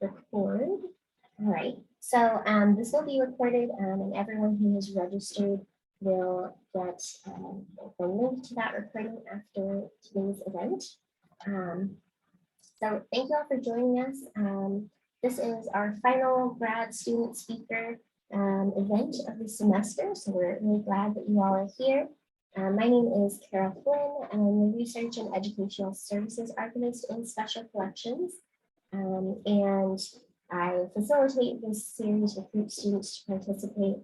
record. All right, so this will be recorded and everyone who has registered will get the link to that recording after today's event. So thank you all for joining us. This is our final grad student speaker event of the semester, so we're really glad that you all are here. My name is Kara Flynn. I'm the Research and Educational Services Archivist in Special Collections, and I facilitate this series, recruit students to participate.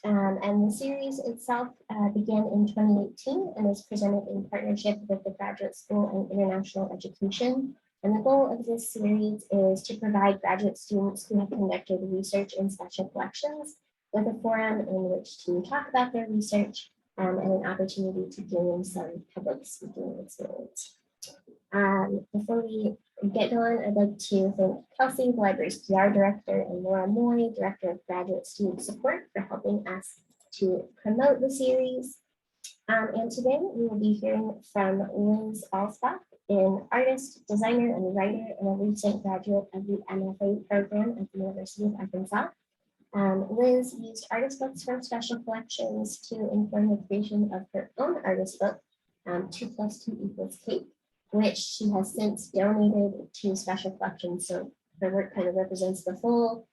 And the series itself began in 2018 and is presented in partnership with the Graduate School and International Education. And the goal of this series is to provide graduate students who have conducted research in special collections with a forum in which to talk about their research and an opportunity to gain some public speaking experience. Before we get going, I'd like to thank Kelsey, the library's PR director, and Laura Moy, director of graduate student support, for helping us to promote the series. And today we will be hearing from Liz Alspach, an artist, designer, and writer, and a recent graduate of the MFA program at the University of Arkansas. Liz used artist books from special collections to inform the creation of her own artist book, 2 + 2 = Cake, which she has since donated to special collections. So her work kind of represents the full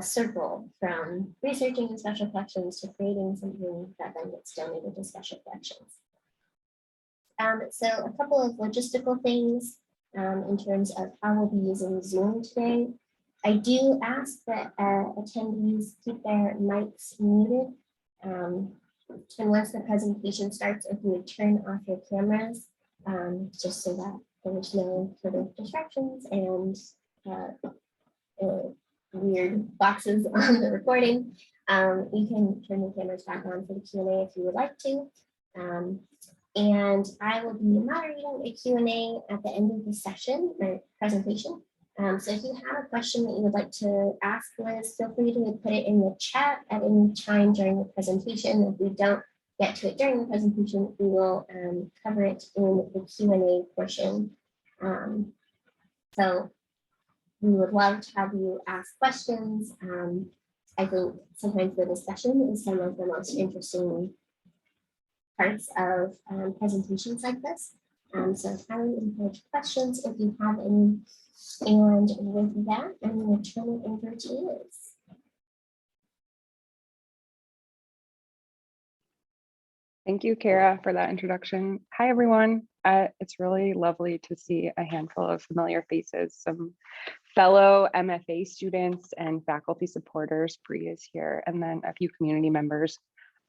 circle from researching in special collections to creating something that then gets donated to special collections. So a couple of logistical things in terms of how we'll be using Zoom today. I do ask that attendees keep their mics muted. And once the presentation starts, if you would turn off your cameras, just so that there's no sort of distractions and weird boxes on the recording. You can turn the cameras back on for the Q&A if you would like to. And I will be moderating a Q&A at the end of the session or presentation. So if you have a question that you would like to ask Liz, feel free to put it in the chat at any time during the presentation. If we don't get to it during the presentation, we will cover it in the Q&A portion. So we would love to have you ask questions. I think sometimes the discussion is some of the most interesting parts of presentations like this. So I would encourage questions if you have any. And with that, I'm going to turn it over to Liz. Thank you, Kara, for that introduction. Hi, everyone. It's really lovely to see a handful of familiar faces, some fellow MFA students and faculty supporters. Bree is here, and then a few community members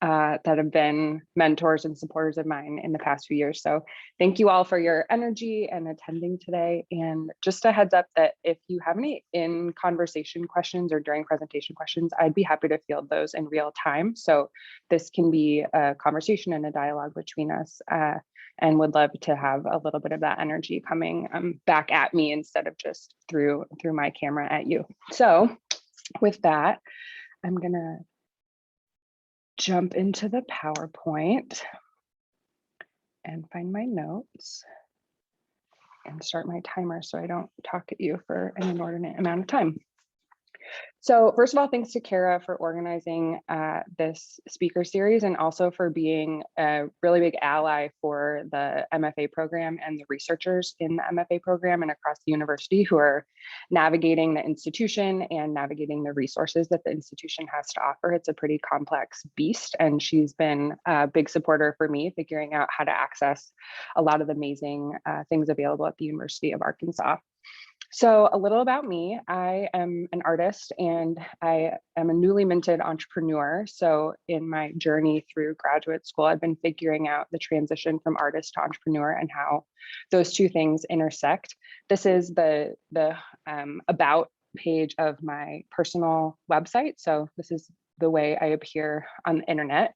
that have been mentors and supporters of mine in the past few years. So thank you all for your energy and attending today. And just a heads up that if you have any in conversation questions or during presentation questions, I'd be happy to field those in real time. So this can be a conversation and a dialogue between us, and would love to have a little bit of that energy coming back at me instead of just through my camera at you. So with that, I'm gonna jump into the PowerPoint and find my notes and start my timer so I don't talk at you for an inordinate amount of time. So first of all, thanks to Kara for organizing this speaker series and also for being a really big ally for the MFA program and the researchers in the MFA program and across the university who are navigating the institution and navigating the resources that the institution has to offer. It's a pretty complex beast, and she's been a big supporter for me figuring out how to access a lot of the amazing things available at the University of Arkansas. So a little about me. I am an artist and I am a newly minted entrepreneur. So in my journey through graduate school, I've been figuring out the transition from artist to entrepreneur and how those two things intersect. This is the about page of my personal website. So this is the way I appear on the internet.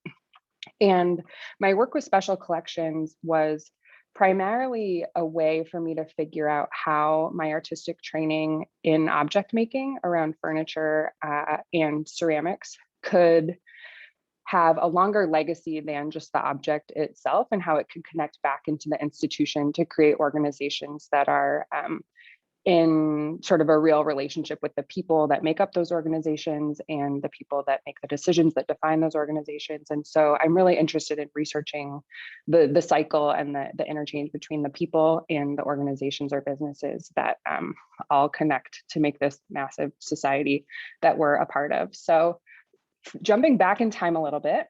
And my work with special collections was primarily a way for me to figure out how my artistic training in object making around furniture and ceramics could have a longer legacy than just the object itself, and how it could connect back into the institution to create organizations that are in sort of a real relationship with the people that make up those organizations and the people that make the decisions that define those organizations. And so I'm really interested in researching the cycle and the interchange between the people and the organizations or businesses that all connect to make this massive society that we're a part of. So jumping back in time a little bit,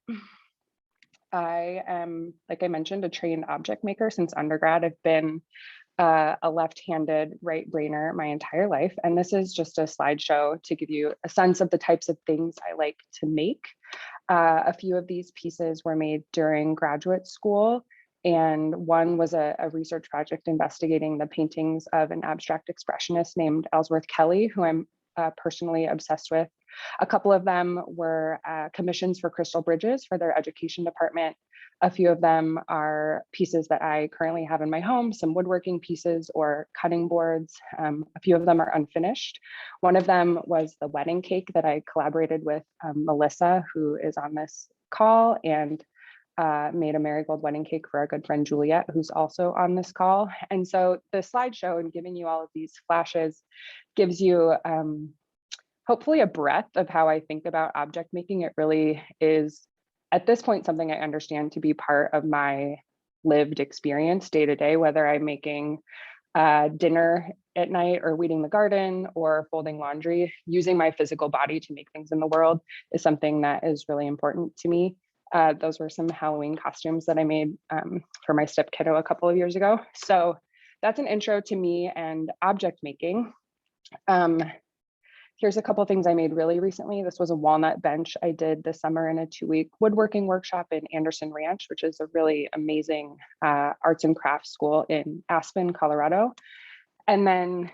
I am, like I mentioned, a trained object maker since undergrad. I've been a left-handed right brainer my entire life. And this is just a slideshow to give you a sense of the types of things I like to make. A few of these pieces were made during graduate school. And one was a research project investigating the paintings of an abstract expressionist named Ellsworth Kelly, who I'm personally obsessed with. A couple of them were commissions for Crystal Bridges for their education department. A few of them are pieces that I currently have in my home, some woodworking pieces or cutting boards. A few of them are unfinished. One of them was the wedding cake that I collaborated with Melissa, who is on this call, and made a marigold wedding cake for our good friend Juliet, who's also on this call. And so the slideshow and giving you all of these flashes gives you hopefully a breadth of how I think about object making. It really is, at this point, something I understand to be part of my lived experience day to day, whether I'm making dinner at night or weeding the garden or folding laundry. Using my physical body to make things in the world is something that is really important to me. Those were some Halloween costumes that I made for my step kiddo a couple of years ago. So that's an intro to me and object making. Here's a couple of things I made really recently. This was a walnut bench I did this summer in a 2-week woodworking workshop in Anderson Ranch, which is a really amazing arts and crafts school in Aspen, Colorado. And then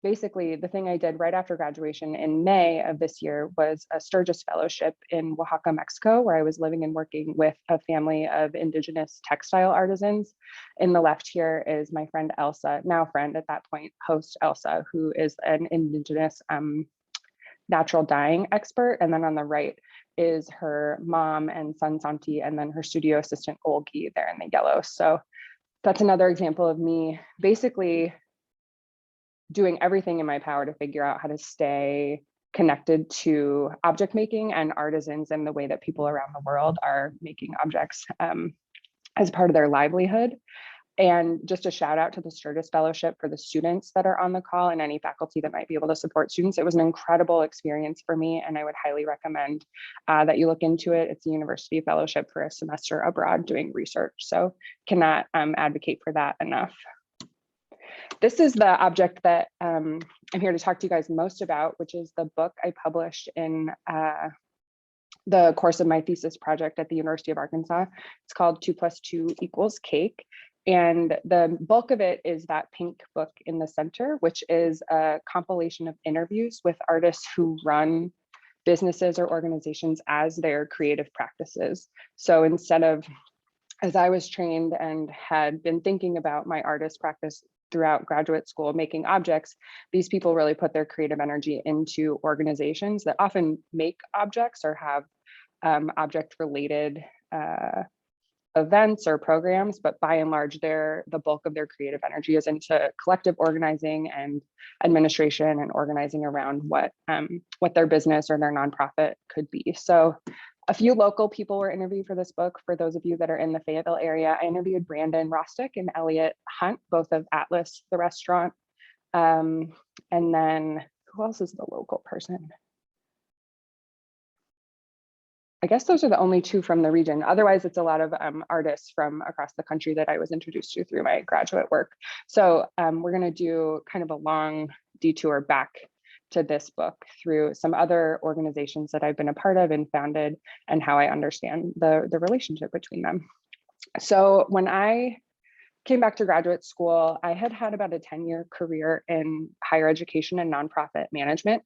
basically the thing I did right after graduation in May of this year was a Sturgis Fellowship in Oaxaca, Mexico, where I was living and working with a family of indigenous textile artisans. In the left here is my friend Elsa, now friend at that point, host Elsa, who is an indigenous natural dyeing expert. And then on the right is her mom and son Santi, and then her studio assistant Olgi there in the yellow. So that's another example of me basically doing everything in my power to figure out how to stay connected to object making and artisans and the way that people around the world are making objects as part of their livelihood. And just a shout out to the Sturgis Fellowship for the students that are on the call and any faculty that might be able to support students. It was an incredible experience for me, and I would highly recommend that you look into it. It's a university fellowship for a semester abroad doing research. So cannot advocate for that enough. This is the object that I'm here to talk to you guys most about, which is the book I published in the course of my thesis project at the University of Arkansas. It's called 2 + 2 = Cake. And the bulk of it is that pink book in the center, which is a compilation of interviews with artists who run businesses or organizations as their creative practices. So instead of, as I was trained and had been thinking about my artist practice throughout graduate school, making objects, these people really put their creative energy into organizations that often make objects or have object related events or programs, but by and large, the bulk of their creative energy is into collective organizing and administration and organizing around what their business or their nonprofit could be. So a few local people were interviewed for this book. For those of you that are in the Fayetteville area, I interviewed Brandon Rostick and Elliot Hunt, both of Atlas, the restaurant. And then who else is the local person? I guess those are the only two from the region. Otherwise, it's a lot of artists from across the country that I was introduced to through my graduate work. So we're going to do kind of a long detour back to this book through some other organizations that I've been a part of and founded, and how I understand the relationship between them. So when I came back to graduate school, I had about a 10-year career in higher education and nonprofit management,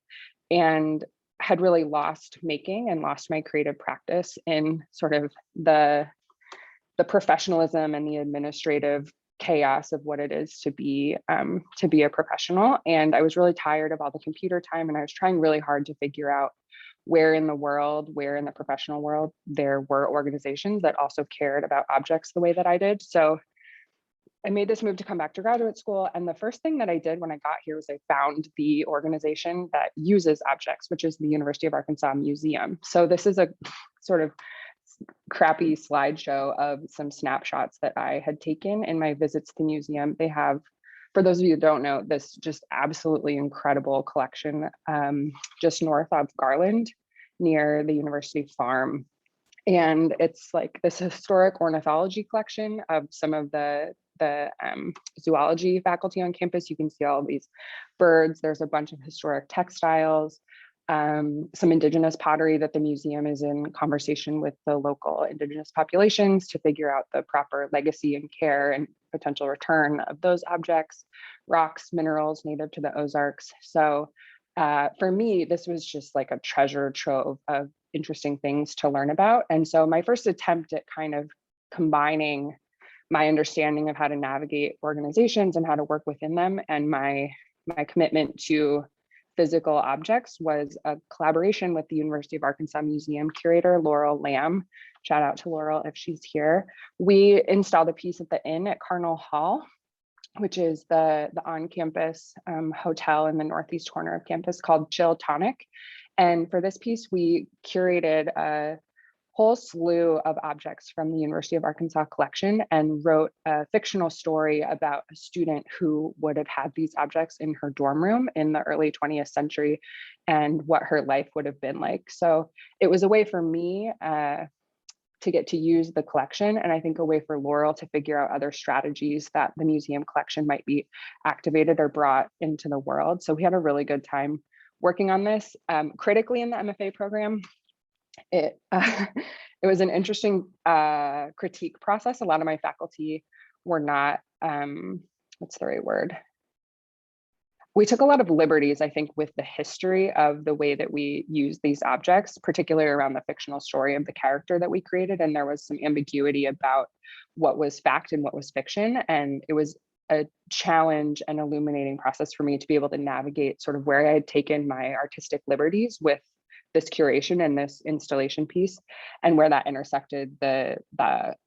and had really lost making and lost my creative practice in sort of the professionalism and the administrative chaos of what it is to be a professional. And I was really tired of all the computer time, and I was trying really hard to figure out where in the professional world there were organizations that also cared about objects the way that I did. So I made this move to come back to graduate school. And the first thing that I did when I got here was I found the organization that uses objects, which is the University of Arkansas Museum. So this is a sort of crappy slideshow of some snapshots that I had taken in my visits to the museum. They have, for those of you who don't know, this just absolutely incredible collection just north of Garland near the university farm. And it's like this historic ornithology collection of some of the zoology faculty on campus. You can see all of these birds. There's a bunch of historic textiles, some indigenous pottery that the museum is in conversation with the local indigenous populations to figure out the proper legacy and care and potential return of those objects, rocks, minerals native to the Ozarks. So for me, this was just like a treasure trove of interesting things to learn about. And so my first attempt at kind of combining my understanding of how to navigate organizations and how to work within them and my commitment to physical objects was a collaboration with the University of Arkansas Museum curator, Laurel Lamb. Shout out to Laurel if she's here. We installed a piece at the inn at Carnell Hall, which is the on-campus hotel in the northeast corner of campus called Tonic. And for this piece, we curated a whole slew of objects from the University of Arkansas collection and wrote a fictional story about a student who would have had these objects in her dorm room in the early 20th century and what her life would have been like. So it was a way for me to get to use the collection, and I think a way for Laurel to figure out other strategies that the museum collection might be activated or brought into the world. So we had a really good time working on this. Critically in the MFA program, it was an interesting critique process. A lot of my faculty were not, what's the right word? We took a lot of liberties, I think, with the history of the way that we use these objects, particularly around the fictional story of the character that we created. And there was some ambiguity about what was fact and what was fiction. And it was a challenge and illuminating process for me to be able to navigate sort of where I had taken my artistic liberties with this curation and this installation piece, and where that intersected the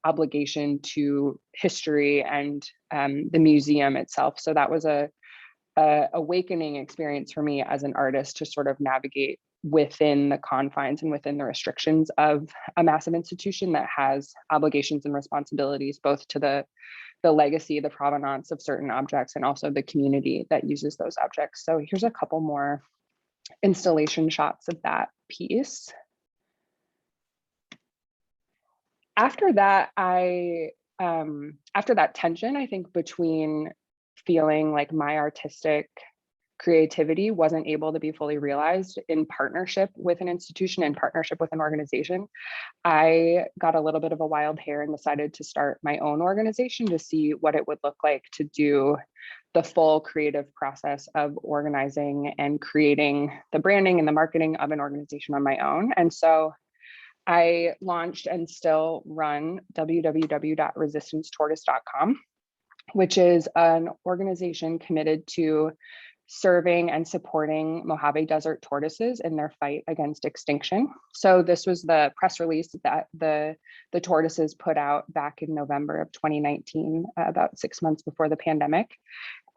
obligation to history and the museum itself. So that was a awakening experience for me as an artist to sort of navigate within the confines and within the restrictions of a massive institution that has obligations and responsibilities both to the legacy, the provenance of certain objects, and also the community that uses those objects. So here's a couple more installation shots of that piece. After that, after that tension, I think, between feeling like my artistic creativity wasn't able to be fully realized in partnership with an institution, in partnership with an organization, I got a little bit of a wild hair and decided to start my own organization to see what it would look like to do the full creative process of organizing and creating the branding and the marketing of an organization on my own. And so I launched and still run www.resistancetortoise.com, which is an organization committed to serving and supporting Mojave Desert tortoises in their fight against extinction. So this was the press release that the tortoises put out back in November of 2019, about 6 months before the pandemic.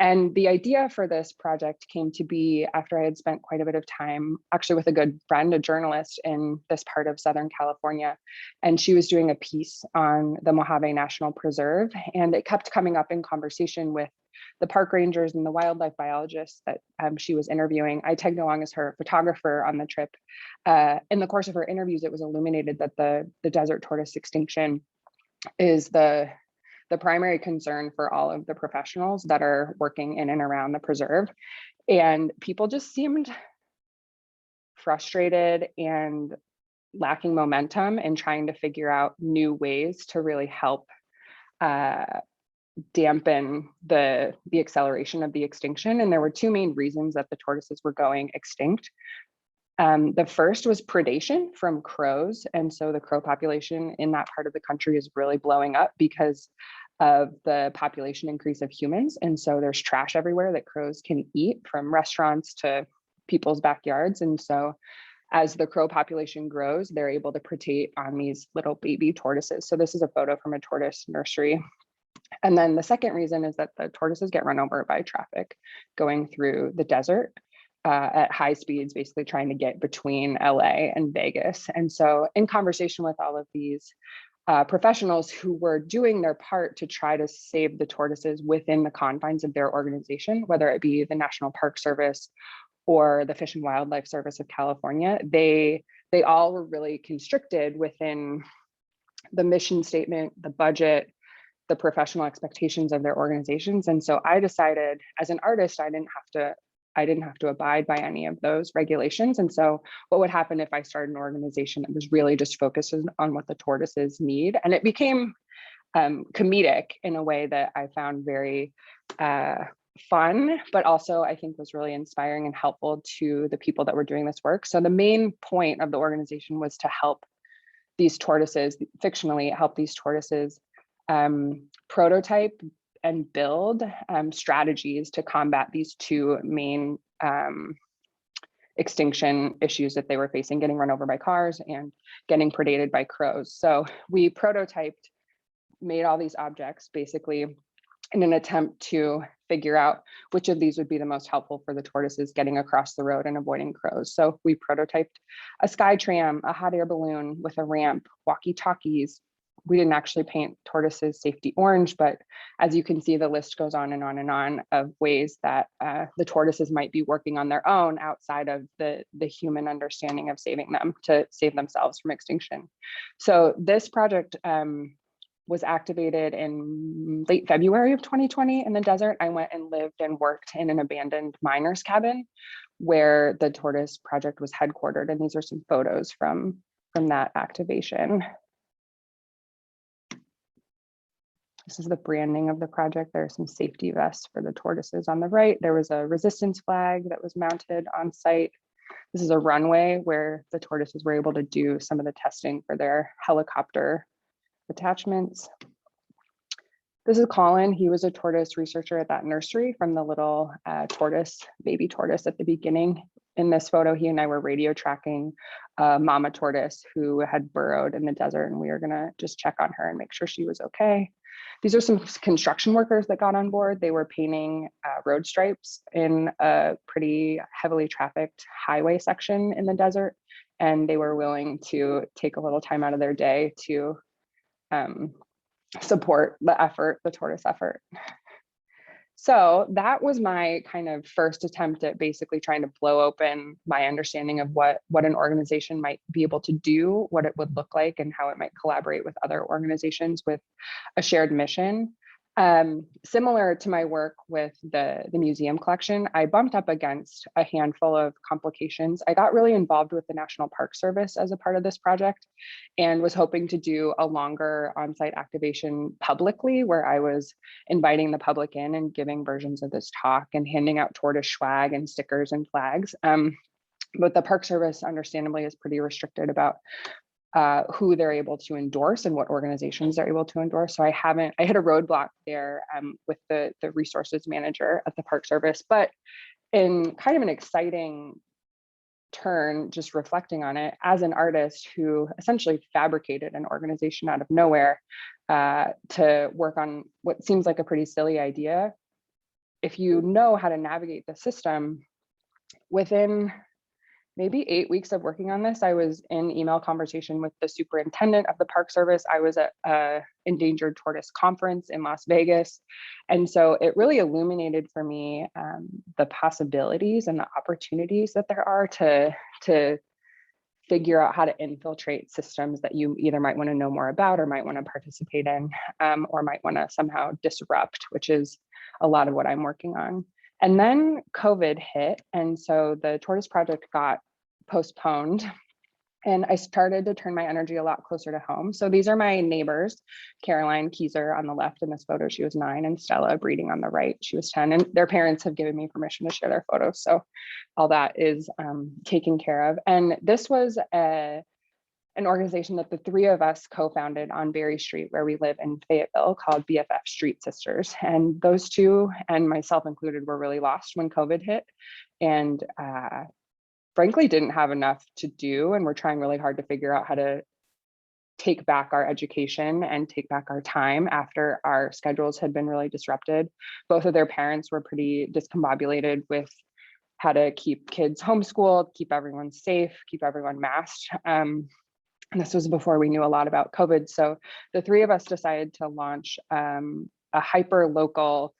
And the idea for this project came to be after I had spent quite a bit of time actually with a good friend, a journalist in this part of Southern California. And she was doing a piece on the Mojave National Preserve. And it kept coming up in conversation with the park rangers and the wildlife biologists that she was interviewing. I tagged along as her photographer on the trip. In the course of her interviews, it was illuminated that the desert tortoise extinction is the primary concern for all of the professionals that are working in and around the preserve. And people just seemed frustrated and lacking momentum in trying to figure out new ways to really help dampen the acceleration of the extinction. And there were two main reasons that the tortoises were going extinct. The first was predation from crows. And so the crow population in that part of the country is really blowing up because of the population increase of humans. And so there's trash everywhere that crows can eat, from restaurants to people's backyards. And so as the crow population grows, they're able to predate on these little baby tortoises. So this is a photo from a tortoise nursery And then the second reason is that the tortoises get run over by traffic going through the desert at high speeds, basically trying to get between LA and Vegas. And so in conversation with all of these professionals who were doing their part to try to save the tortoises within the confines of their organization, whether it be the National Park Service or the Fish and Wildlife Service of California, they all were really constricted within the mission statement, the budget, the professional expectations of their organizations. And so I decided as an artist, I didn't have to abide by any of those regulations. And so what would happen if I started an organization that was really just focused on what the tortoises need? And it became comedic in a way that I found very fun, but also I think was really inspiring and helpful to the people that were doing this work. So the main point of the organization was to help these tortoises, fictionally help these tortoises prototype and build strategies to combat these two main extinction issues that they were facing, getting run over by cars and getting predated by crows. So we prototyped, made all these objects basically in an attempt to figure out which of these would be the most helpful for the tortoises getting across the road and avoiding crows. So we prototyped a sky tram, a hot air balloon with a ramp, walkie-talkies. We didn't actually paint tortoises safety orange, but as you can see, the list goes on and on and on of ways that the tortoises might be working on their own outside of the human understanding of saving them to save themselves from extinction. So this project was activated in late February of 2020 in the desert. I went and lived and worked in an abandoned miner's cabin where the tortoise project was headquartered. And these are some photos from that activation. This is the branding of the project. There are some safety vests for the tortoises on the right. There was a resistance flag that was mounted on site. This is a runway where the tortoises were able to do some of the testing for their helicopter attachments. This is Colin. He was a tortoise researcher at that nursery from the little baby tortoise at the beginning. In this photo, he and I were radio tracking a mama tortoise who had burrowed in the desert, and we were gonna just check on her and make sure she was okay. These are some construction workers that got on board. They were painting road stripes in a pretty heavily trafficked highway section in the desert, and they were willing to take a little time out of their day to support the effort, the tortoise effort. So that was my kind of first attempt at basically trying to blow open my understanding of what an organization might be able to do, what it would look like, and how it might collaborate with other organizations with a shared mission. Similar to my work with the museum collection, I bumped up against a handful of complications. I got really involved with the National Park Service as a part of this project and was hoping to do a longer on-site activation publicly where I was inviting the public in and giving versions of this talk and handing out tortoise swag and stickers and flags. But the Park Service understandably is pretty restricted about who they're able to endorse and what organizations they're able to endorse. So I hit a roadblock there with the resources manager at the Park Service, but in kind of an exciting turn, just reflecting on it, as an artist who essentially fabricated an organization out of nowhere to work on what seems like a pretty silly idea, if you know how to navigate the system, within maybe 8 weeks of working on this, I was in email conversation with the superintendent of the Park Service. I was at an endangered tortoise conference in Las Vegas. And so it really illuminated for me the possibilities and the opportunities that there are to figure out how to infiltrate systems that you either might want to know more about or might want to participate in or might want to somehow disrupt, which is a lot of what I'm working on. And then COVID hit, and so the tortoise project got postponed, and I started to turn my energy a lot closer to home. So these are my neighbors, Caroline Kieser on the left in this photo, she was 9, and Stella Breeding on the right, she was 10, and their parents have given me permission to share their photos. So all that is taken care of. And this was an organization that the 3 of us co-founded on Berry Street, where we live in Fayetteville, called BFF Street Sisters. And those 2, and myself included, were really lost when COVID hit, and frankly didn't have enough to do. And we're trying really hard to figure out how to take back our education and take back our time after our schedules had been really disrupted. Both of their parents were pretty discombobulated with how to keep kids homeschooled, keep everyone safe, keep everyone masked. And this was before we knew a lot about COVID. So the three of us decided to launch a hyper local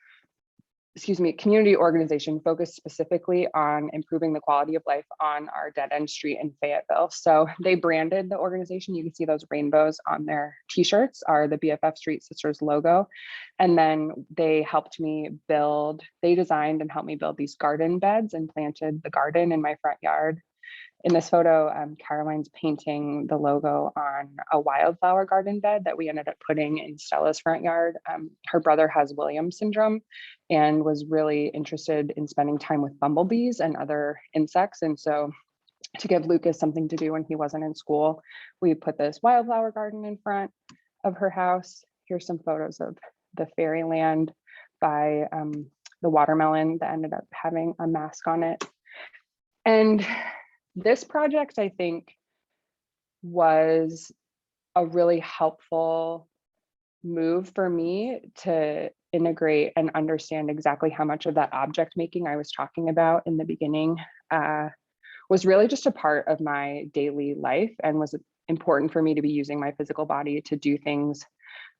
community organization focused specifically on improving the quality of life on our dead end street in Fayetteville. So they branded the organization. You can see those rainbows on their t-shirts are the BFF Street Sisters logo. And then they designed and helped me build these garden beds and planted the garden in my front yard. In this photo, Caroline's painting the logo on a wildflower garden bed that we ended up putting in Stella's front yard. Her brother has Williams syndrome and was really interested in spending time with bumblebees and other insects. And so to give Lucas something to do when he wasn't in school, we put this wildflower garden in front of her house. Here's some photos of the Fairyland by the watermelon that ended up having a mask on it. And this project, I think, was a really helpful move for me to integrate and understand exactly how much of that object making I was talking about in the beginning was really just a part of my daily life and was important for me to be using my physical body to do things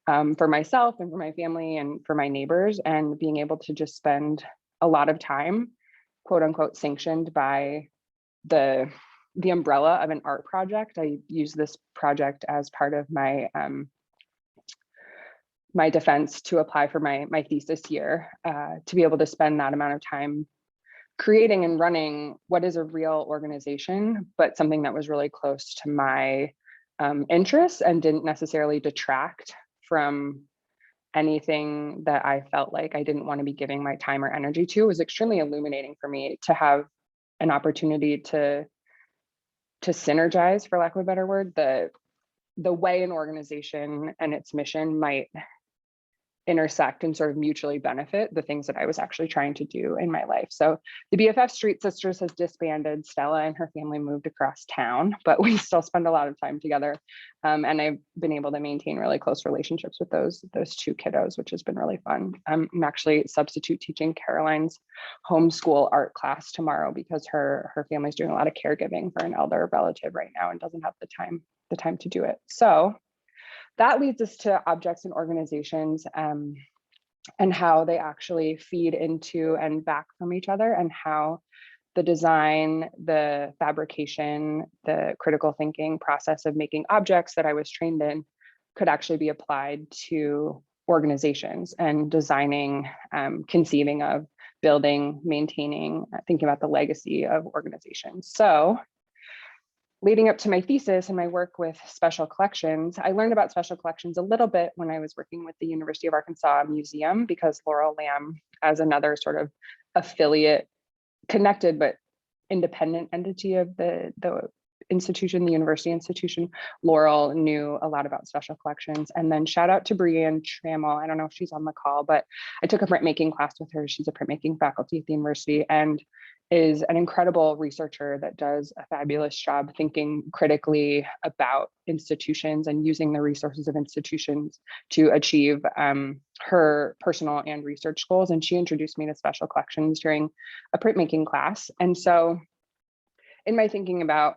for myself and for my family and for my neighbors, and being able to just spend a lot of time, quote unquote, sanctioned by the umbrella of an art project. I use this project as part of my my defense to apply for my thesis year, to be able to spend that amount of time creating and running what is a real organization, but something that was really close to my interests and didn't necessarily detract from anything that I felt like I didn't want to be giving my time or energy to. It was extremely illuminating for me to have an opportunity to synergize, for lack of a better word, the way an organization and its mission might intersect and sort of mutually benefit the things that I was actually trying to do in my life. So the BFF Street Sisters has disbanded. Stella and her family moved across town, but we still spend a lot of time together. And I've been able to maintain really close relationships with those two kiddos, which has been really fun. I'm actually substitute teaching Caroline's homeschool art class tomorrow because her family's doing a lot of caregiving for an elder relative right now and doesn't have the time to do it. So that leads us to objects and organizations and how they actually feed into and back from each other, and how the design, the fabrication, the critical thinking process of making objects that I was trained in could actually be applied to organizations and designing, conceiving of, building, maintaining, thinking about the legacy of organizations. So leading up to my thesis and my work with special collections, I learned about special collections a little bit when I was working with the University of Arkansas Museum, because Laurel Lamb, as another sort of affiliate, connected but independent entity of the institution, the university institution, Laurel knew a lot about special collections. And then shout out to Brianne Trammell. I don't know if she's on the call, but I took a printmaking class with her. She's a printmaking faculty at the university and is an incredible researcher that does a fabulous job thinking critically about institutions and using the resources of institutions to achieve her personal and research goals. And she introduced me to special collections during a printmaking class. And so in my thinking about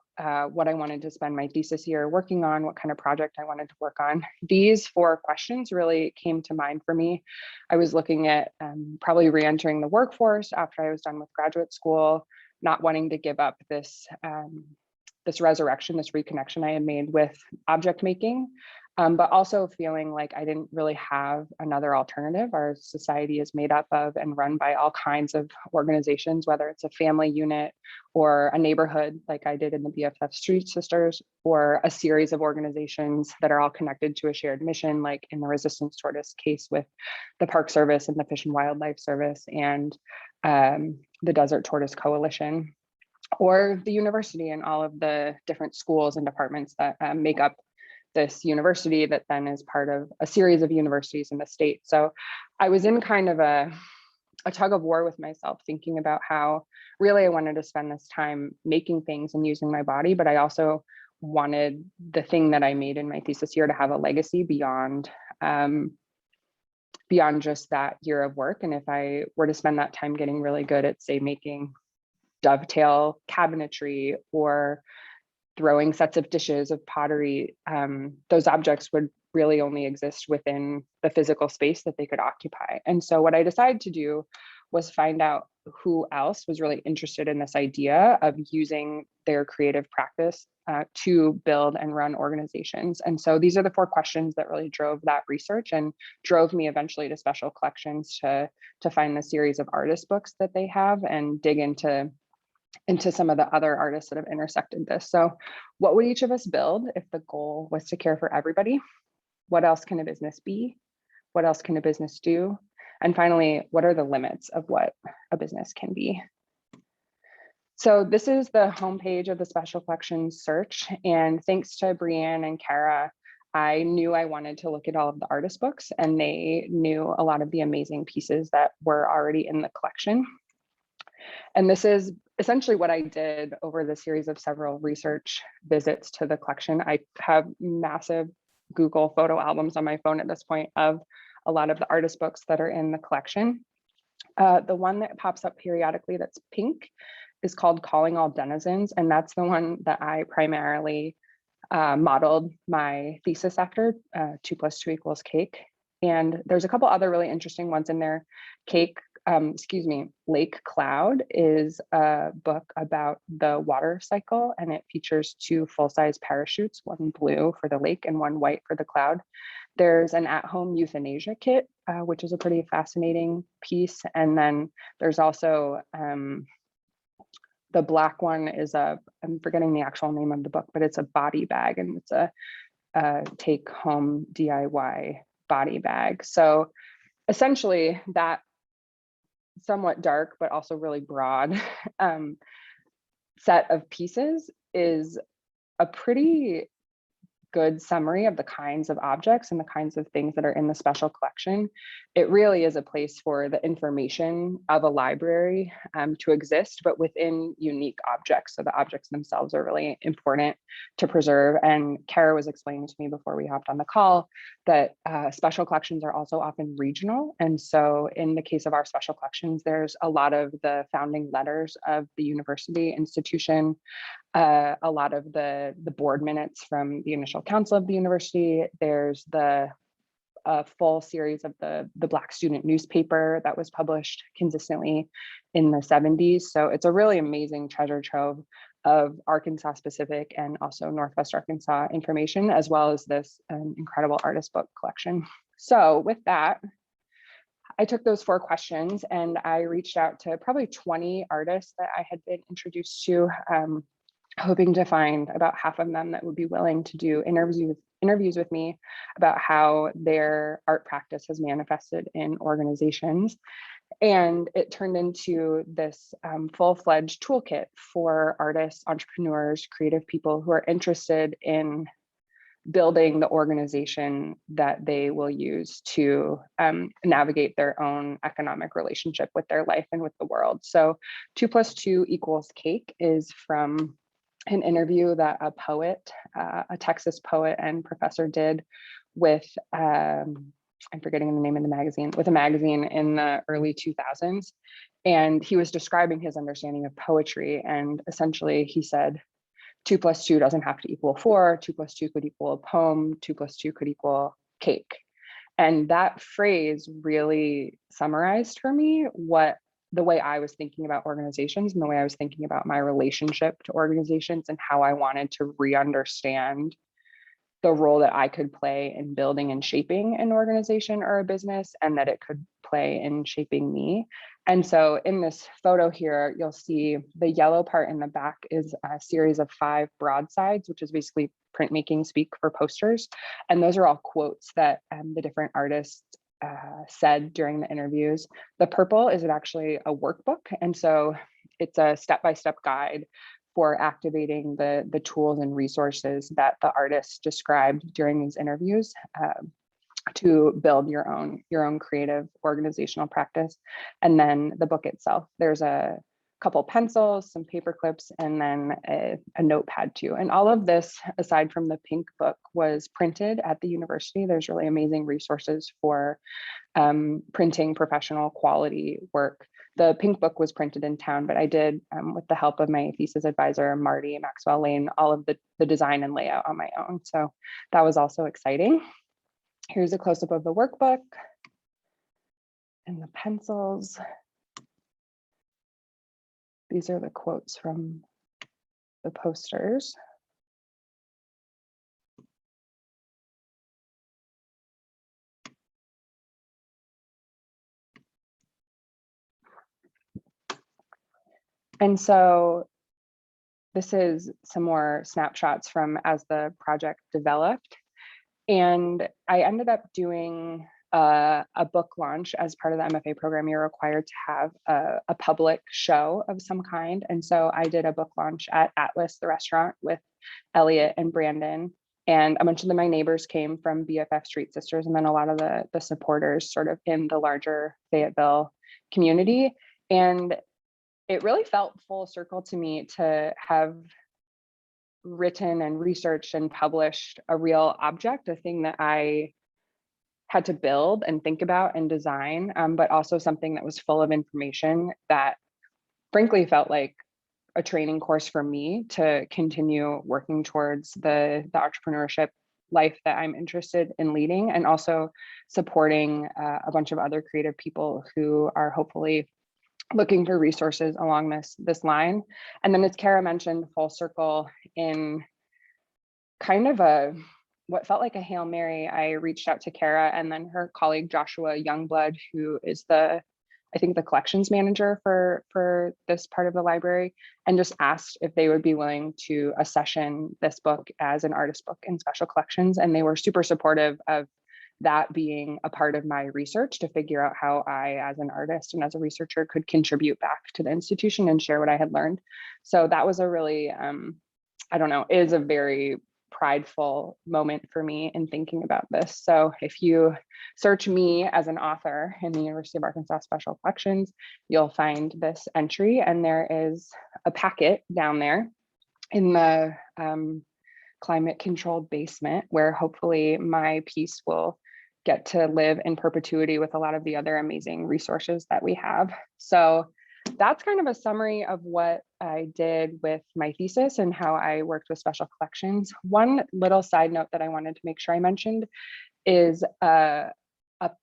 what I wanted to spend my thesis year working on, what kind of project I wanted to work on, these 4 questions really came to mind for me. I was looking at probably re-entering the workforce after I was done with graduate school, not wanting to give up this resurrection, this reconnection I had made with object making, but also feeling like I didn't really have another alternative. Our society is made up of and run by all kinds of organizations, whether it's a family unit or a neighborhood like I did in the BFF Street Sisters, or a series of organizations that are all connected to a shared mission, like in the resistance tortoise case with the Park Service and the Fish and Wildlife Service and the Desert Tortoise Coalition, or the university and all of the different schools and departments that make up this university that then is part of a series of universities in the state. So I was in kind of a tug of war with myself, thinking about how really I wanted to spend this time making things and using my body, but I also wanted the thing that I made in my thesis year to have a legacy beyond beyond just that year of work. And if I were to spend that time getting really good at, say, making dovetail cabinetry or throwing sets of dishes of pottery, those objects would really only exist within the physical space that they could occupy. And so what I decided to do was find out who else was really interested in this idea of using their creative practice to build and run organizations. And so these are the 4 questions that really drove that research and drove me eventually to Special Collections to find the series of artist books that they have and dig into some of the other artists that have intersected this. So what would each of us build if the goal was to care for everybody? What else can a business be? What else can a business do? And finally, what are the limits of what a business can be? So this is the homepage of the Special Collections search. And thanks to Brianne and Kara, I knew I wanted to look at all of the artist books, and they knew a lot of the amazing pieces that were already in the collection. And this is essentially what I did over the series of several research visits to the collection. I have massive Google photo albums on my phone at this point of a lot of the artist books that are in the collection. The one that pops up periodically that's pink is called Calling All Denizens. And that's the one that I primarily modeled my thesis after, 2 + 2 = cake. And there's a couple other really interesting ones in there. Lake Cloud is a book about the water cycle, and it features 2 full-size parachutes, one blue for the lake and one white for the cloud. There's an at-home euthanasia kit, which is a pretty fascinating piece. And then there's also the black one is I'm forgetting the actual name of the book, but it's a body bag, and it's a take-home DIY body bag. So essentially that somewhat dark, but also really broad set of pieces is a pretty good summary of the kinds of objects and the kinds of things that are in the special collection. It really is a place for the information of a library to exist, but within unique objects. So the objects themselves are really important to preserve. And Kara was explaining to me before we hopped on the call that special collections are also often regional. And so in the case of our special collections, there's a lot of the founding letters of the university institution, a lot of the board minutes from the initial council of the university. There's the full series of the Black student newspaper that was published consistently in the 70s. So it's a really amazing treasure trove of Arkansas specific and also Northwest Arkansas information, as well as this incredible artist book collection. So with that, I took those 4 questions and I reached out to probably 20 artists that I had been introduced to, hoping to find about half of them that would be willing to do interviews with me about how their art practice has manifested in organizations. And it turned into this full-fledged toolkit for artists, entrepreneurs, creative people who are interested in building the organization that they will use to navigate their own economic relationship with their life and with the world. So 2 + 2 = cake is from an interview that a poet, a Texas poet and professor did with, I'm forgetting the name of the magazine, with a magazine in the early 2000s. And he was describing his understanding of poetry. And essentially he said, 2 + 2 doesn't have to equal 4, 2 + 2 could equal a poem, 2 + 2 could equal cake. And that phrase really summarized for me the way I was thinking about organizations and the way I was thinking about my relationship to organizations and how I wanted to re-understand the role that I could play in building and shaping an organization or a business, and that it could play in shaping me. And so in this photo here, you'll see the yellow part in the back is a series of 5 broadsides, which is basically printmaking speak for posters. And those are all quotes that the different artists said during the interviews. The purple is actually a workbook. And so it's a step-by-step guide for activating the tools and resources that the artists described during these interviews to build your own creative organizational practice. And then the book itself, there's a couple pencils, some paper clips, and then a notepad too. And all of this, aside from the pink book, was printed at the university. There's really amazing resources for printing professional quality work. The pink book was printed in town, but I did, with the help of my thesis advisor, Marty Maxwell Lane, all of the design and layout on my own. So that was also exciting. Here's a close-up of the workbook and the pencils. These are the quotes from the posters. And so this is some more snapshots from as the project developed. And I ended up doing a book launch. As part of the MFA program. You're required to have a public show of some kind. And so I did a book launch at Atlas, the restaurant, with Elliot and Brandon. And a bunch of my neighbors came from BFF Street Sisters, and then a lot of the supporters sort of in the larger Fayetteville community. And it really felt full circle to me to have written and researched and published a real object, a thing that I had to build and think about and design, but also something that was full of information that frankly felt like a training course for me to continue working towards the entrepreneurship life that I'm interested in leading, and also supporting a bunch of other creative people who are hopefully looking for resources along this line. And then, as Kara mentioned, full circle in kind of what felt like a Hail Mary. I reached out to Kara and then her colleague Joshua Youngblood, who is I think the collections manager for this part of the library, and just asked if they would be willing to accession this book as an artist book in special collections. And they were super supportive of that being a part of my research, to figure out how I, as an artist and as a researcher, could contribute back to the institution and share what I had learned. So that was a really, I don't know, is a very prideful moment for me in thinking about this. So if you search me as an author in the University of Arkansas Special Collections, you'll find this entry, and there is a packet down there in the climate controlled basement, where hopefully my piece will get to live in perpetuity with a lot of the other amazing resources that we have. So that's kind of a summary of what I did with my thesis and how I worked with special collections. One little side note that I wanted to make sure I mentioned is a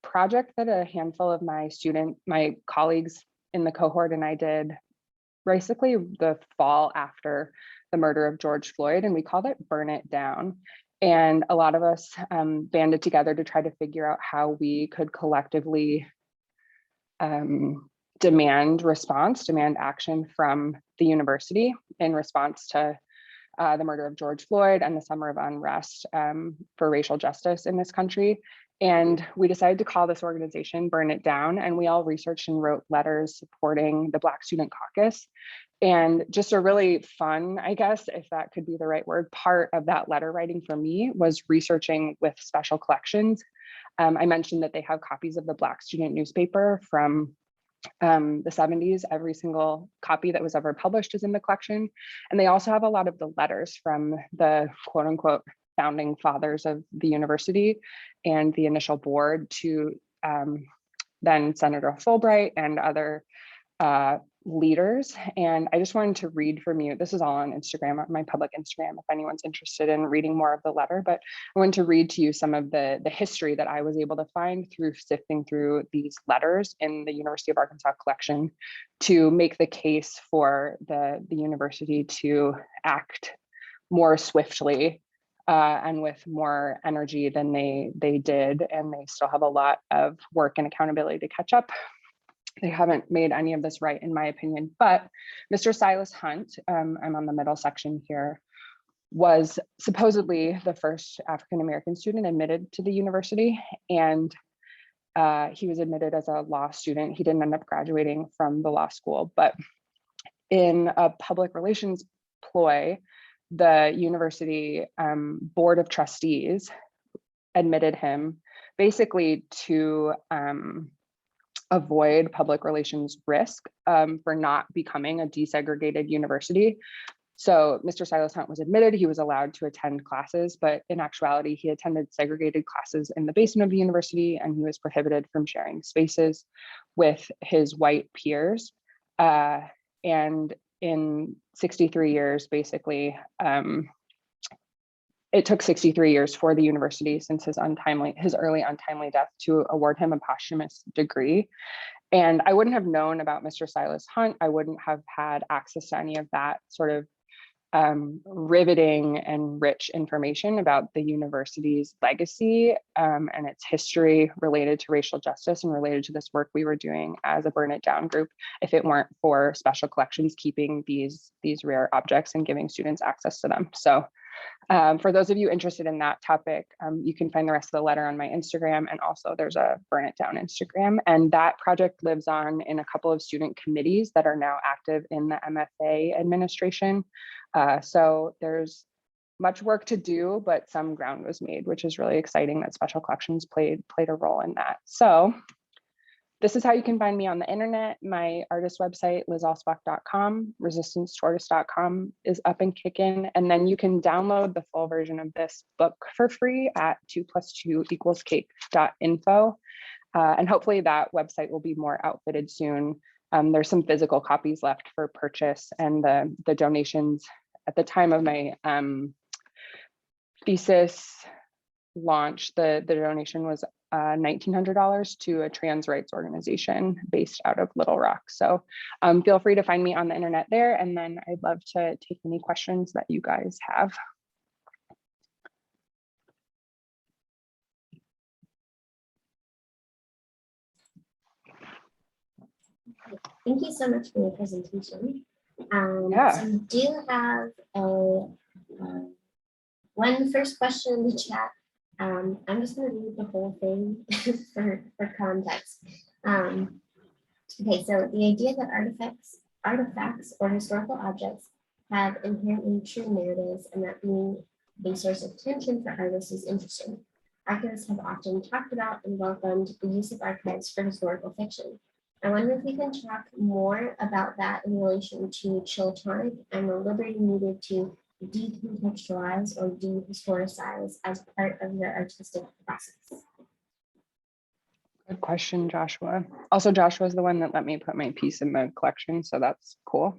project that a handful of my colleagues in the cohort and I did basically the fall after the murder of George Floyd, and we called it Burn It Down. And a lot of us banded together to try to figure out how we could collectively demand action from the university in response to the murder of George Floyd and the summer of unrest for racial justice in this country. And we decided to call this organization Burn It Down, and we all researched and wrote letters supporting the Black Student Caucus. And just a really fun, I guess, if that could be the right word, part of that letter writing for me was researching with special collections. I mentioned that they have copies of the Black student newspaper from the 70s. Every single copy that was ever published is in the collection. And they also have a lot of the letters from the quote unquote founding fathers of the university and the initial board to then Senator Fulbright and other leaders. And I just wanted to read from you. This is all on Instagram, my public Instagram, if anyone's interested in reading more of the letter, but I wanted to read to you some of the history that I was able to find through sifting through these letters in the University of Arkansas collection to make the case for the university to act more swiftly and with more energy than they did. And they still have a lot of work and accountability to catch up. They haven't made any of this right, in my opinion, but Mr. Silas Hunt, I'm on the middle section here, was supposedly the first African-American student admitted to the university. And he was admitted as a law student. He didn't end up graduating from the law school, but in a public relations ploy, the university board of trustees admitted him basically to avoid public relations risk for not becoming a desegregated university. So Mr. Silas Hunt was admitted, he was allowed to attend classes, but in actuality, he attended segregated classes in the basement of the university, and he was prohibited from sharing spaces with his white peers. And in 63 years, basically, it took 63 years for the university since his early untimely death to award him a posthumous degree. And I wouldn't have known about Mr. Silas Hunt. I wouldn't have had access to any of that sort of riveting and rich information about the university's legacy and its history related to racial justice and related to this work we were doing as a Burn It Down group, if it weren't for special collections keeping these rare objects and giving students access to them. So for those of you interested in that topic, you can find the rest of the letter on my Instagram, and also there's a Burn It Down Instagram, and that project lives on in a couple of student committees that are now active in the MFA administration. So there's much work to do, but some ground was made, which is really exciting that special collections played a role in that. So this is how you can find me on the internet. My artist website, lizalspach.com, resistancetortoise.com is up and kicking. And then you can download the full version of this book for free at 2+2=cake.info. And hopefully that website will be more outfitted soon. There's some physical copies left for purchase, and the donations at the time of my thesis launch, the donation was $1,900 to a trans rights organization based out of Little Rock. So feel free to find me on the internet there, and then I'd love to take any questions that you guys have. Thank you so much for your presentation. Yeah. So we do have one first question in the chat. I'm just going to read the whole thing for context. Okay, so the idea that artifacts or historical objects have inherently true narratives, and that being a source of tension for artists is interesting. Archivists have often talked about and welcomed the use of archives for historical fiction. I wonder if we can talk more about that in relation to Tonic and the liberty needed to decontextualize or dehistoricize as part of your artistic process. Good question, Joshua. Also, Joshua is the one that let me put my piece in the collection, so that's cool.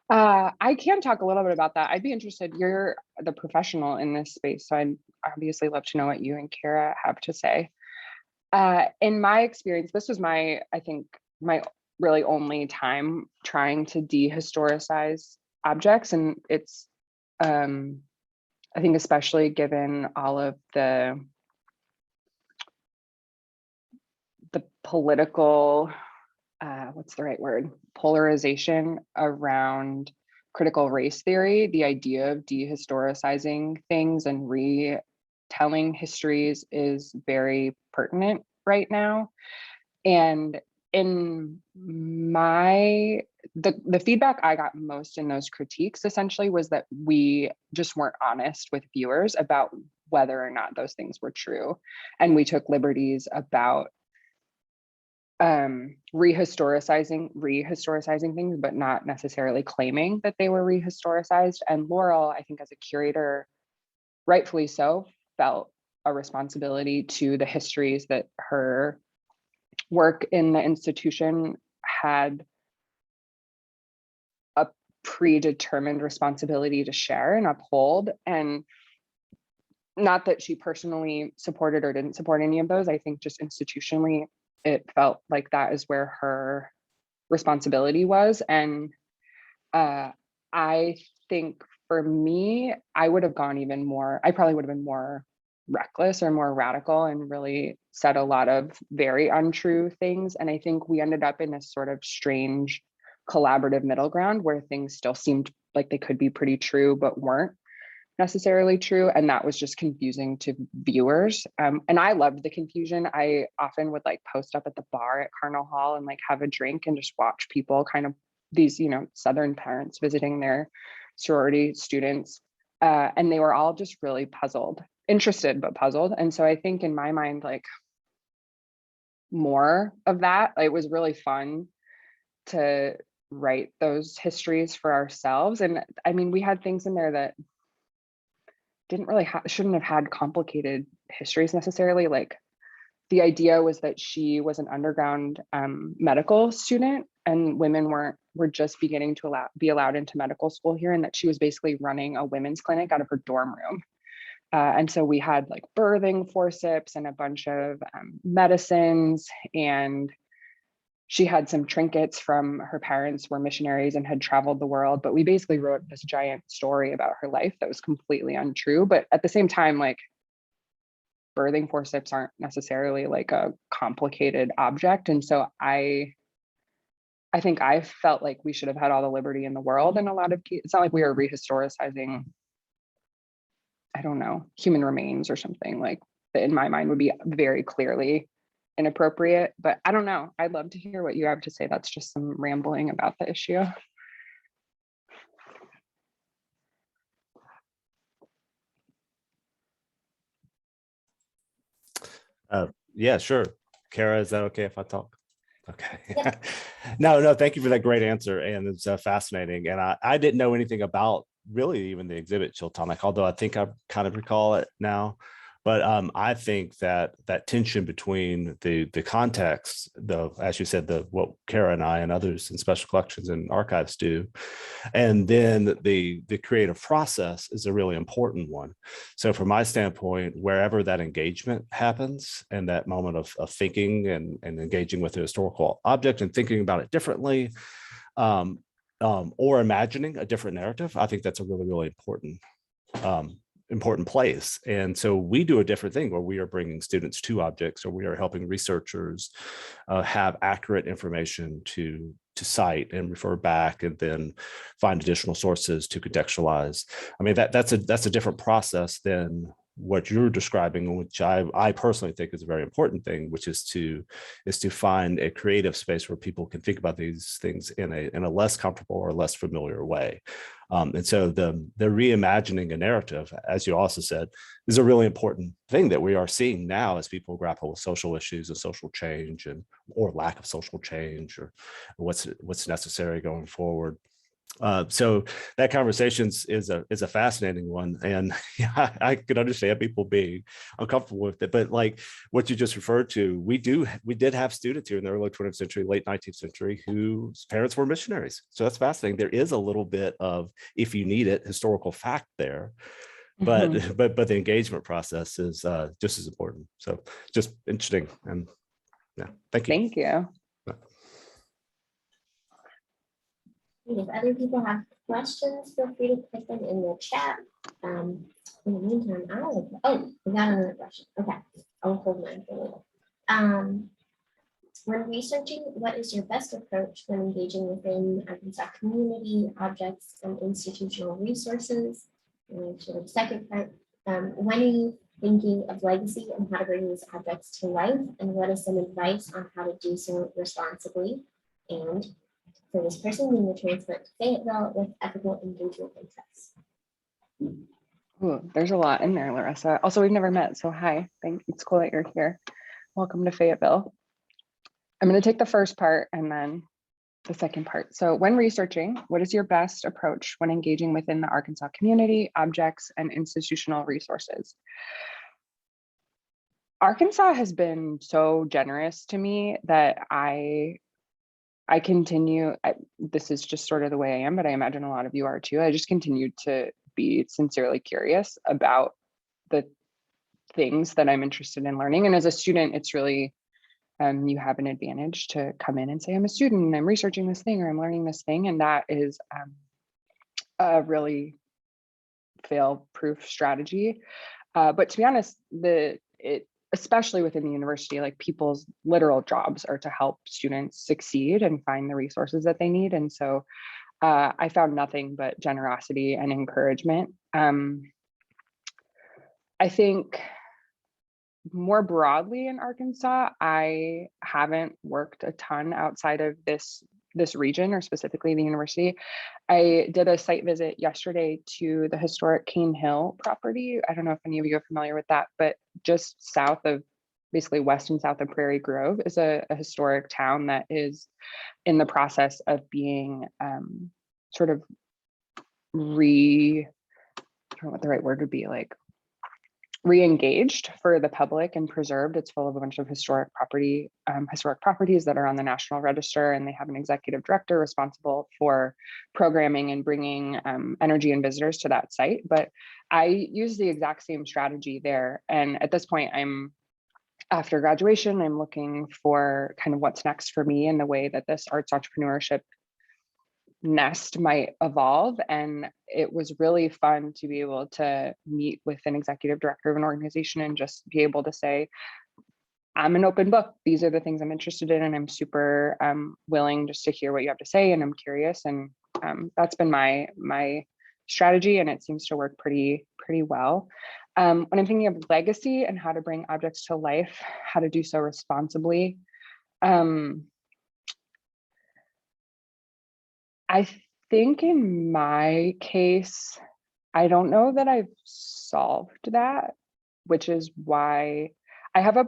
I can talk a little bit about that. I'd be interested. You're the professional in this space, so I'd obviously love to know what you and Kara have to say. In my experience, this was I think my really only time trying to dehistoricize objects, and it's I think especially given all of the political what's the right word, polarization around critical race theory, the idea of dehistoricizing things and retelling histories is very pertinent right now. And in the feedback I got most in those critiques essentially was that we just weren't honest with viewers about whether or not those things were true. And we took liberties about rehistoricizing things, but not necessarily claiming that they were rehistoricized. And Laurel, I think as a curator, rightfully so, felt a responsibility to the histories that her work in the institution had a predetermined responsibility to share and uphold. And not that she personally supported or didn't support any of those, I think just institutionally, it felt like that is where her responsibility was. And I think for me, I would have gone even more, I probably would have been more reckless or more radical and really said a lot of very untrue things. And I think we ended up in this sort of strange collaborative middle ground where things still seemed like they could be pretty true, but weren't necessarily true. And that was just confusing to viewers. And I loved the confusion. I often would like post up at the bar at Carnal Hall and like have a drink and just watch people, kind of these, you know, Southern parents visiting their sorority students. And they were all just really puzzled, interested, but puzzled. And so I think in my mind, like, more of that. It was really fun to write those histories for ourselves. And I mean, we had things in there that didn't really shouldn't have had complicated histories necessarily. Like the idea was that she was an underground medical student, and women were just beginning to be allowed into medical school here, and that she was basically running a women's clinic out of her dorm room. And so we had like birthing forceps and a bunch of medicines, and she had some trinkets from her parents were missionaries and had traveled the world. But we basically wrote this giant story about her life that was completely untrue. But at the same time, like birthing forceps aren't necessarily like a complicated object. And so I think I felt like we should have had all the liberty in the world in a lot of cases. It's not like we were rehistoricizing, I don't know, human remains or something like that in my mind would be very clearly inappropriate, but I don't know. I'd love to hear what you have to say. That's just some rambling about the issue. Yeah, sure. Kara, is that okay if I talk? Okay. Yeah. No, thank you for that great answer. And it's fascinating. And I didn't know anything about really even the exhibit Tonic, although I think I kind of recall it now. But I think that tension between the context, as you said, what Kara and I and others in special collections and archives do, and then the creative process is a really important one. So from my standpoint, wherever that engagement happens and that moment of thinking and engaging with the historical object and thinking about it differently, or imagining a different narrative, I think that's a really, really important place. And so we do a different thing where we are bringing students to objects, or we are helping researchers have accurate information to cite and refer back, and then find additional sources to contextualize. I mean, that's a different process than what you're describing, which I personally think is a very important thing, which is to find a creative space where people can think about these things in a less comfortable or less familiar way. And so the reimagining a narrative, as you also said, is a really important thing that we are seeing now as people grapple with social issues and social change, or lack of social change, or what's necessary going forward. So that conversation is a fascinating one, and yeah, I could understand people being uncomfortable with it. But like what you just referred to, we did have students here in the early 20th century, late 19th century, whose parents were missionaries. So that's fascinating. There is a little bit of, if you need it, historical fact there, but the engagement process is just as important. So just interesting, and yeah, thank you. Thank you. If other people have questions, feel free to put them in the chat. In the meantime, we got another question. Okay, I'll hold mine for later. When researching, what is your best approach when engaging within Arkansas community, objects, and institutional resources? And sort of second part, when are you thinking of legacy and how to bring these objects to life? And what is some advice on how to do so responsibly? And for this person, being the transplant to Fayetteville with ethical engagement interests. Ooh, there's a lot in there, Larissa. Also, we've never met, so hi. It's cool that you're here. Welcome to Fayetteville. I'm going to take the first part and then the second part. So when researching, what is your best approach when engaging within the Arkansas community, objects, and institutional resources? Arkansas has been so generous to me that I continue, this is just sort of the way I am, but I imagine a lot of you are too. I just continue to be sincerely curious about the things that I'm interested in learning. And as a student, it's really, you have an advantage to come in and say, I'm a student and I'm researching this thing or I'm learning this thing. And that is a really fail-proof strategy. But to be honest, especially within the university, like people's literal jobs are to help students succeed and find the resources that they need. And so I found nothing but generosity and encouragement. I think more broadly in Arkansas, I haven't worked a ton outside of this region, or specifically the university. I did a site visit yesterday to the historic Cane Hill property. I don't know if any of you are familiar with that, but just south of basically west and south of Prairie Grove, is a historic town that is in the process of being sort of I don't know what the right word would be, like re-engaged for the public and preserved. It's full of a bunch of historic properties that are on the National Register, and they have an executive director responsible for programming and bringing energy and visitors to that site. But I use the exact same strategy there. And at this point, after graduation, I'm looking for kind of what's next for me and the way that this arts entrepreneurship nest might evolve. And it was really fun to be able to meet with an executive director of an organization and just be able to say, I'm an open book. These are the things I'm interested in, and I'm super willing just to hear what you have to say, and I'm curious. And that's been my strategy, and it seems to work pretty well. When I'm thinking of legacy and how to bring objects to life, how to do so responsibly, I think in my case, I don't know that I've solved that, which is why I have a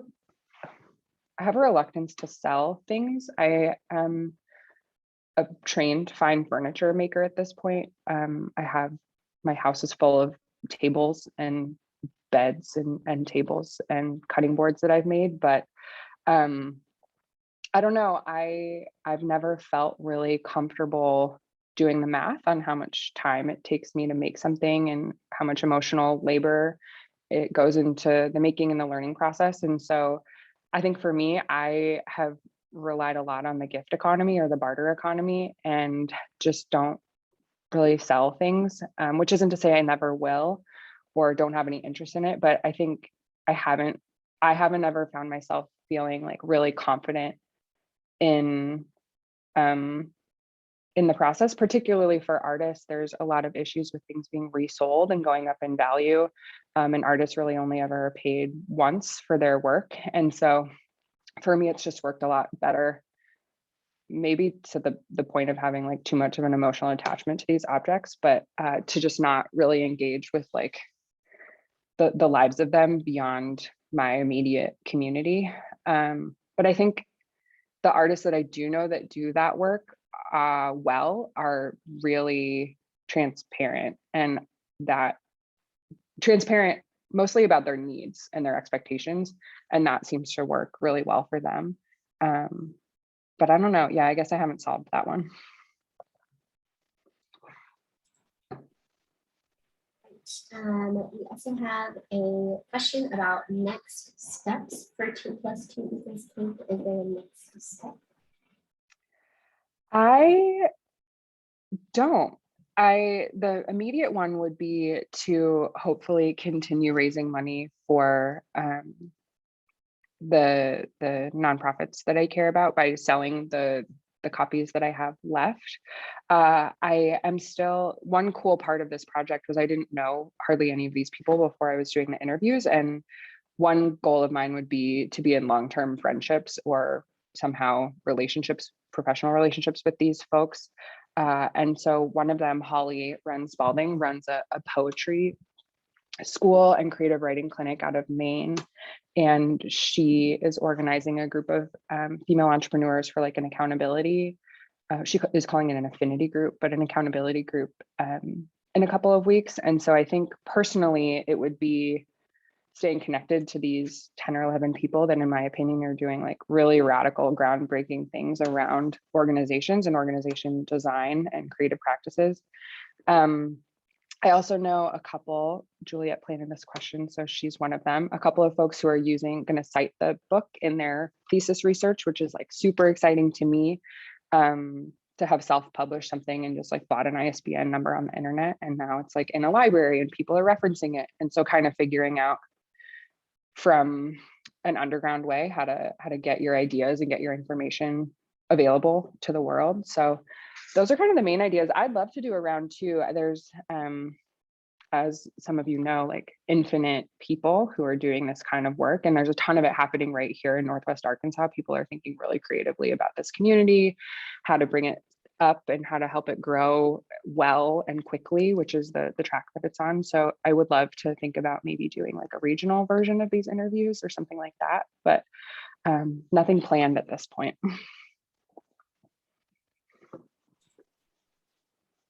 reluctance to sell things. I am a trained fine furniture maker at this point. My house is full of tables and beds and tables and cutting boards that I've made, but I don't know. I've never felt really comfortable doing the math on how much time it takes me to make something and how much emotional labor it goes into the making and the learning process. And so I think for me, I have relied a lot on the gift economy or the barter economy, and just don't really sell things, which isn't to say I never will or don't have any interest in it, but I think I haven't ever found myself feeling like really confident in the process, particularly for artists. There's a lot of issues with things being resold and going up in value. And artists really only ever paid once for their work. And so for me, it's just worked a lot better, maybe to the point of having like too much of an emotional attachment to these objects, but to just not really engage with like the lives of them beyond my immediate community. But I think the artists that I do know that do that work well are really transparent, and that transparent mostly about their needs and their expectations, and that seems to work really well for them. But I don't know. Yeah, I guess I haven't solved that one. We also have a question about next steps for 2+2 Business Camp. Is there a next step? I don't. The immediate one would be to hopefully continue raising money for the nonprofits that I care about by selling the copies that I have left. I am still, one cool part of this project was I didn't know hardly any of these people before I was doing the interviews. And one goal of mine would be to be in long-term friendships or somehow relationships, professional relationships with these folks. And so one of them, Holly Spalding, runs a poetry school and creative writing clinic out of Maine. And she is organizing a group of female entrepreneurs for like an accountability. She is calling it an affinity group, but an accountability group in a couple of weeks. And so I think personally, it would be staying connected to these 10 or 11 people that in my opinion are doing like really radical, groundbreaking things around organizations and organization design and creative practices. I also know a couple, Juliet planted this question, so she's one of them, a couple of folks who are going to cite the book in their thesis research, which is like super exciting to me, to have self-published something and just like bought an ISBN number on the internet. And now it's like in a library and people are referencing it. And so kind of figuring out from an underground way how to get your ideas and get your information available to the world. So those are kind of the main ideas. I'd love to do a round two. There's, as some of you know, like infinite people who are doing this kind of work. And there's a ton of it happening right here in Northwest Arkansas. People are thinking really creatively about this community, how to bring it up and how to help it grow well and quickly, which is the track that it's on. So I would love to think about maybe doing like a regional version of these interviews or something like that, but nothing planned at this point.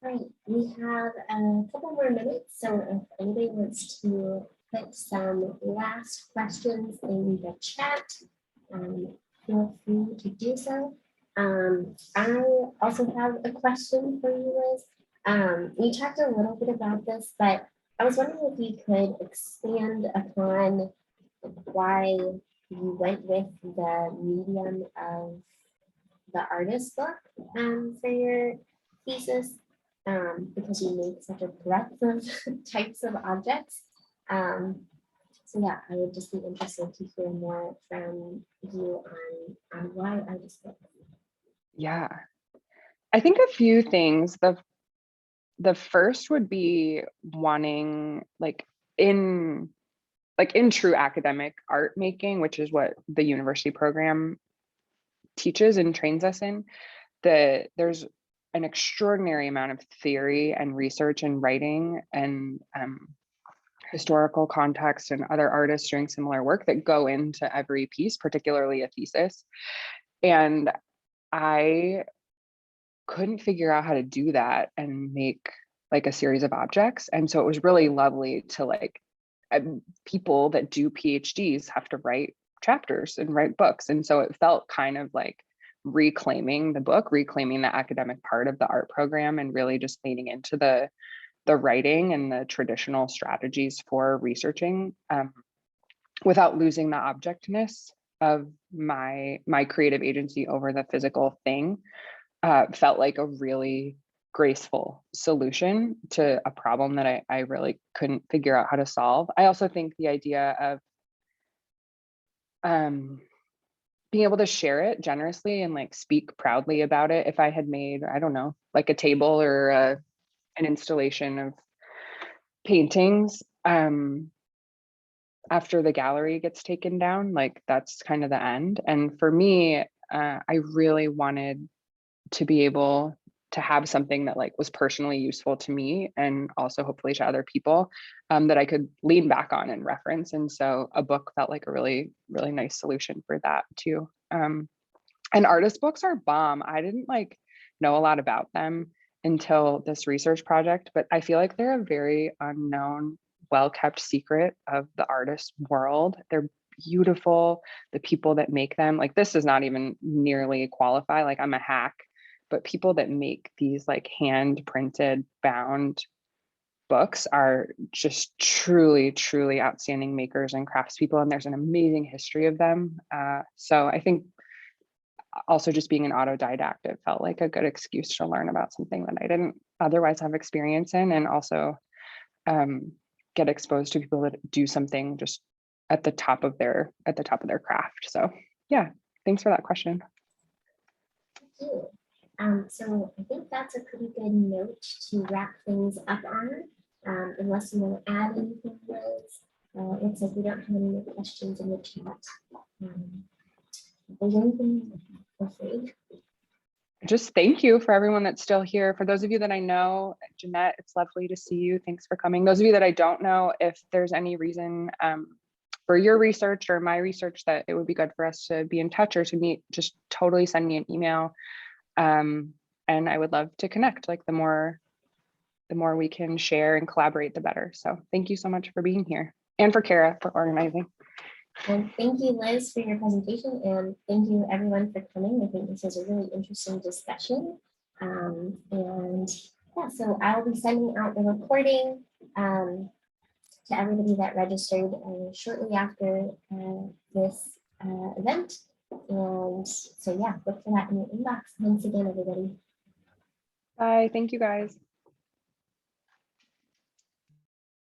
Right, we have a couple more minutes, so if anybody wants to put some last questions in the chat, feel free to do so. I also have a question for you, Liz. You talked a little bit about this, but I was wondering if you could expand upon why you went with the medium of the artist book for your thesis. Because you make such a breadth of types of objects. So yeah, I would just be interested to hear more from you on why artist book. Yeah, I think a few things. The first would be wanting in true academic art making, which is what the university program teaches and trains us in, there's an extraordinary amount of theory and research and writing and historical context and other artists doing similar work that go into every piece, particularly a thesis. And I couldn't figure out how to do that and make like a series of objects. And so it was really lovely to people that do PhDs have to write chapters and write books. And so it felt kind of like reclaiming the book, reclaiming the academic part of the art program, and really just leaning into the writing and the traditional strategies for researching without losing the objectness of my creative agency over the physical thing. Felt like a really graceful solution to a problem that I really couldn't figure out how to solve. I also think the idea of being able to share it generously and like speak proudly about it. If I had made, I don't know, like a table or an installation of paintings after the gallery gets taken down, like that's kind of the end. And for me, I really wanted to be able to have something that like was personally useful to me and also hopefully to other people that I could lean back on and reference. And so a book felt like a really, really nice solution for that too. And artist books are bomb. I didn't know a lot about them until this research project, but I feel like they're a very unknown, well-kept secret of the artist world. They're beautiful. The people that make them, like this does not even nearly qualify. Like I'm a hack, but people that make these like hand printed bound books are just truly, truly outstanding makers and craftspeople. And there's an amazing history of them. So I think also just being an autodidact, it felt like a good excuse to learn about something that I didn't otherwise have experience in, and also get exposed to people that do something just at the top of their craft. So yeah, thanks for that question. Thank you. So I think that's a pretty good note to wrap things up on, unless you want to add anything, Liz. It looks like we don't have any more questions in the chat. If there's anything, feel free. Just thank you for everyone that's still here. For those of you that I know, Jeanette, it's lovely to see you. Thanks for coming. Those of you that I don't know, if there's any reason for your research or my research that it would be good for us to be in touch or to meet, just totally send me an email. And I would love to connect. Like the more we can share and collaborate, the better. So thank you so much for being here, and for Kara for organizing. And thank you, Liz, for your presentation, and thank you everyone for coming. I think this was a really interesting discussion. And yeah, so I'll be sending out the recording to everybody that registered shortly after this event. And so yeah, look for that in your inbox. Thanks again, everybody. Bye. Thank you guys.